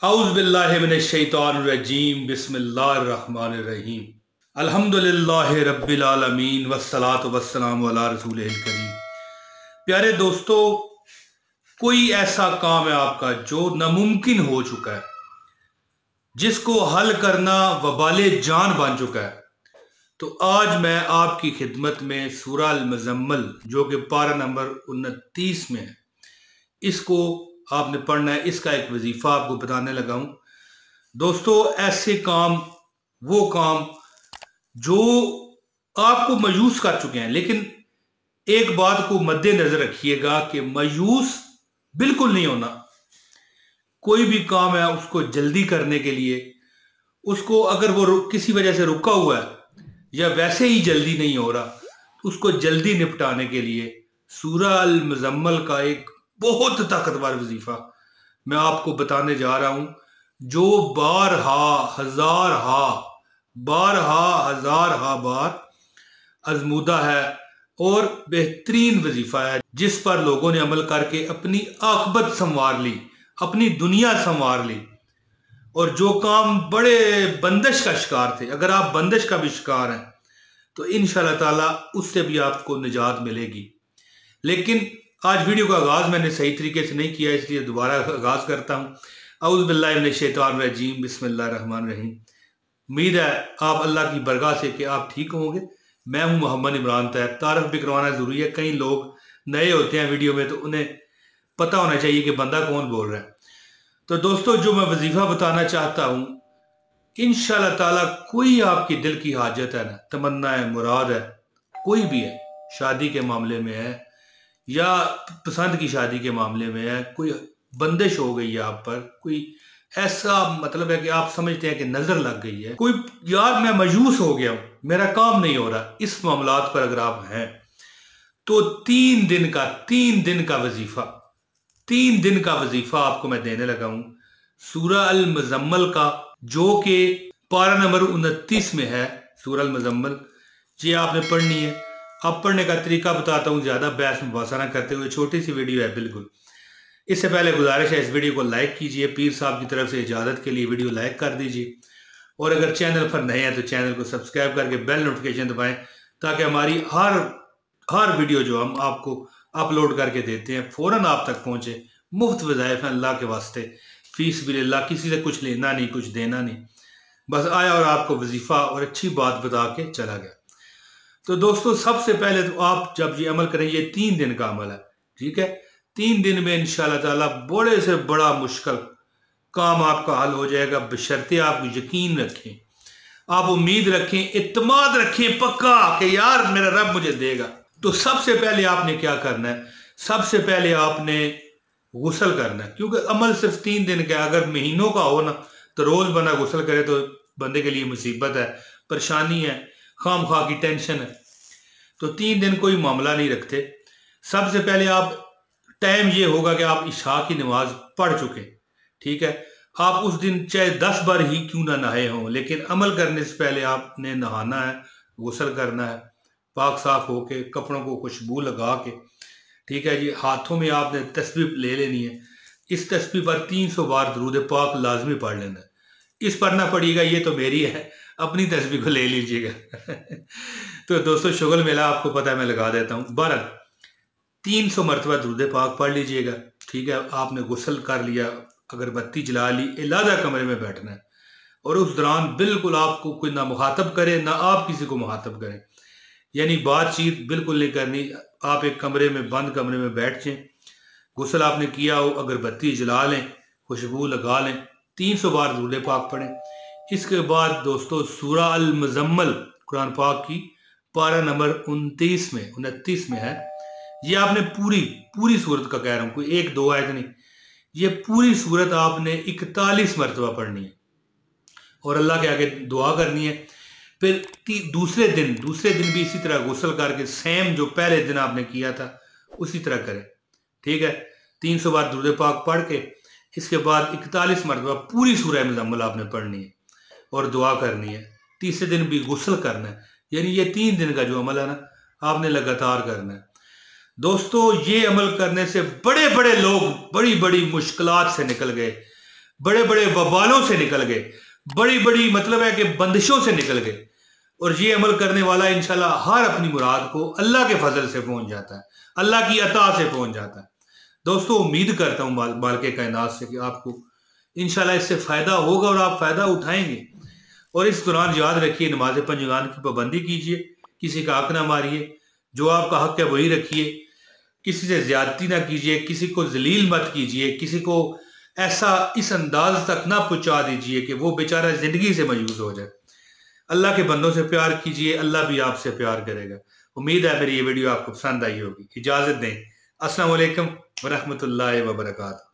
औज़ुबिल्लाहिमिनश्शैतानिर्रजीम बिस्मिल्लाहिर्रहमानिर्रहीम अल्हम्दुलिल्लाहि रब्बिल आलमीन वस्सलातु वस्सलामु अला रसूलिहिल करीम। प्यारे दोस्तों, कोई ऐसा काम है आपका जो नामुमकिन हो चुका है, जिसको हल करना वबाले जान बन चुका है, तो आज मैं आपकी खिदमत में सूरह अल-मुज़म्मिल जो कि पारा नंबर 29 में है, इसको आपने पढ़ना है। इसका एक वजीफा आपको बताने लगा हूं। दोस्तों, ऐसे काम, वो काम जो आपको मायूस कर चुके हैं, लेकिन एक बात को मद्देनजर रखिएगा कि मायूस बिल्कुल नहीं होना। कोई भी काम है उसको जल्दी करने के लिए, उसको अगर वो किसी वजह से रुका हुआ है या वैसे ही जल्दी नहीं हो रहा, तो उसको जल्दी निपटाने के लिए सूरह अल-मुज़म्मिल का एक बहुत ताकतवर वजीफा मैं आपको बताने जा रहा हूं, जो बारहा हजार बार आजमूदा है और बेहतरीन वजीफा है, जिस पर लोगों ने अमल करके अपनी आखबत संवार ली, अपनी दुनिया संवार ली। और जो काम बड़े बंदिश का शिकार थे, अगर आप बंदिश का भी शिकार हैं तो इंशाअल्लाह ताला उससे भी आपको निजात मिलेगी। लेकिन आज वीडियो का आगाज मैंने सही तरीके से नहीं किया, इसलिए दोबारा आगाज करता हूँ। औज़ुबिल्लाहि मिनश्शैतानिर्रजीम बिस्मिल्लाहिर्रहमानिर्रहीम। उम्मीद है आप अल्लाह की बरगाह से कि आप ठीक होंगे। मैं हूं मोहम्मद इमरान तैयब। तारफ भी करवाना जरूरी है, कई लोग नए होते हैं वीडियो में तो उन्हें पता होना चाहिए कि बंदा कौन बोल रहा है। तो दोस्तों, जो मैं वजीफा बताना चाहता हूं, इंशाअल्लाह ताला कोई आपकी दिल की हाजत है ना, तमन्ना है, मुराद है, कोई भी है, शादी के मामले में है या पसंद की शादी के मामले में है, कोई बंदिश हो गई है आप पर, कोई ऐसा मतलब है कि आप समझते हैं कि नजर लग गई है, कोई यार मैं मायूस हो गया हूं, मेरा काम नहीं हो रहा, इस मामलात पर अगर आप हैं तो 3 दिन का आपको मैं देने लगा हूं सूरह अल-मुज़म्मिल का, जो कि पारा नंबर 29 में है। सूरह अल-मुज़म्मिल ये आपने पढ़नी है। अब पढ़ने का तरीका बताता हूँ, ज्यादा बहस मुबासा ना करते हुए। छोटी सी वीडियो है बिल्कुल। इससे पहले गुजारिश है, इस वीडियो को लाइक कीजिए, पीर साहब की तरफ से इजाजत के लिए वीडियो लाइक कर दीजिए। और अगर चैनल पर नए हैं तो चैनल को सब्सक्राइब करके बेल नोटिफिकेशन दबाएं, ताकि हमारी हर वीडियो जो हम आपको अपलोड करके देते हैं फौरन आप तक पहुंचे। मुफ्त वज़ाइफ है अल्लाह के वास्ते, फीस बिल्लाह, किसी से कुछ लेना नहीं, कुछ देना नहीं, बस आया और आपको वजीफा और अच्छी बात बता के चला गया। तो दोस्तों, सबसे पहले तो आप जब ये अमल करें, ये 3 दिन का अमल है, ठीक है। 3 दिन में इंशाअल्लाह ताला बड़े से बड़ा मुश्किल काम आपका हल हो जाएगा, बशर्ते आप यकीन रखें, आप उम्मीद रखें, इत्मीनान रखें पक्का कि यार मेरा रब मुझे देगा। तो सबसे पहले आपने क्या करना है, सबसे पहले आपने गुस्ल करना है, क्योंकि अमल सिर्फ 3 दिन का। अगर महीनों का हो ना, तो रोज बंदा गुस्ल करे तो बंदे के लिए मुसीबत है, परेशानी है, खामखा की टेंशन है। तो 3 दिन कोई मामला नहीं रखते। सबसे पहले आप, टाइम ये होगा कि आप इशा की नमाज पढ़ चुके, ठीक है। आप उस दिन चाहे 10 बार ही क्यों ना नहाए हों, लेकिन अमल करने से पहले आपने नहाना है, गुस्ल करना है, पाक साफ होके, कपड़ों को खुशबू लगा के, ठीक है जी। हाथों में आपने तस्बीह ले लेनी है। इस तस्बीह पर 300 बार दरूद पाक लाजमी पढ़ लेना है। इस पर ना पढ़िएगा, ये तो मेरी है, अपनी तस्बीह को ले लीजिएगा। तो दोस्तों, शुगल मेला आपको पता है, मैं लगा देता हूँ। 300 मरतबा दरूद पाक पढ़ लीजिएगा, ठीक है। आपने गुस्ल कर लिया, अगरबत्ती जला ली, इलादा कमरे में बैठना है, और उस दौरान बिल्कुल आपको कोई ना मुखातब करे, ना आप किसी को मुखातब करें, यानी बातचीत बिल्कुल नहीं करनी। आप एक कमरे में, बंद कमरे में बैठ जाएं, गुस्ल आपने किया हो, अगरबत्ती जला लें, खुशबू लगा लें, 300 बार दरूद पाक पढ़ें। इसके बाद दोस्तों, सूरह अल-मुज़म्मिल कुरान पाक की पारा नंबर 29 में है। ये आपने पूरी सूरत का कह रहा हूं, कोई 1-2 आयत नहीं, ये पूरी सूरत आपने 41 मरतबा पढ़नी है और अल्लाह के आगे दुआ करनी है। फिर दूसरे दिन भी इसी तरह गुस्ल करके सेम जो पहले दिन आपने किया था उसी तरह करें, ठीक है। 300 बार दरूद पाक पढ़ के इसके बाद 41 मरतबा पूरी सूरह मुज़म्मिल आपने पढ़नी है और दुआ करनी है। तीसरे दिन भी गुस्ल करना है, यानी ये 3 दिन का जो अमल है ना, आपने लगातार करना है। दोस्तों, ये अमल करने से बड़े बड़े लोग बड़ी बड़ी मुश्किलात से निकल गए, बड़े बड़े वबालों से निकल गए, बड़ी बड़ी मतलब है कि बंदिशों से निकल गए। और ये अमल करने वाला इंशाल्लाह हर अपनी मुराद को अल्लाह के फजल से पहुंच जाता है, अल्लाह की अता से पहुंच जाता है। दोस्तों उम्मीद करता हूँ मालिक कायनात से कि आपको इंशाल्लाह इससे फायदा होगा और आप फायदा उठाएंगे। और इस दौरान याद रखिए, नमाज पंजगान की पाबंदी कीजिए, किसी का हक ना मारिए, जो आपका हक है वही रखिए, किसी से ज्यादती ना कीजिए, किसी को जलील मत कीजिए, किसी को ऐसा इस अंदाज तक ना पहुंचा दीजिए कि वो बेचारा जिंदगी से मायूस हो जाए। अल्लाह के बंदों से प्यार कीजिए, अल्लाह भी आपसे प्यार करेगा। उम्मीद है मेरी ये वीडियो आपको पसंद आई होगी। इजाजत दें। अस्सलाम वालेकुम व रहमतुल्लाहि व बरकातहू।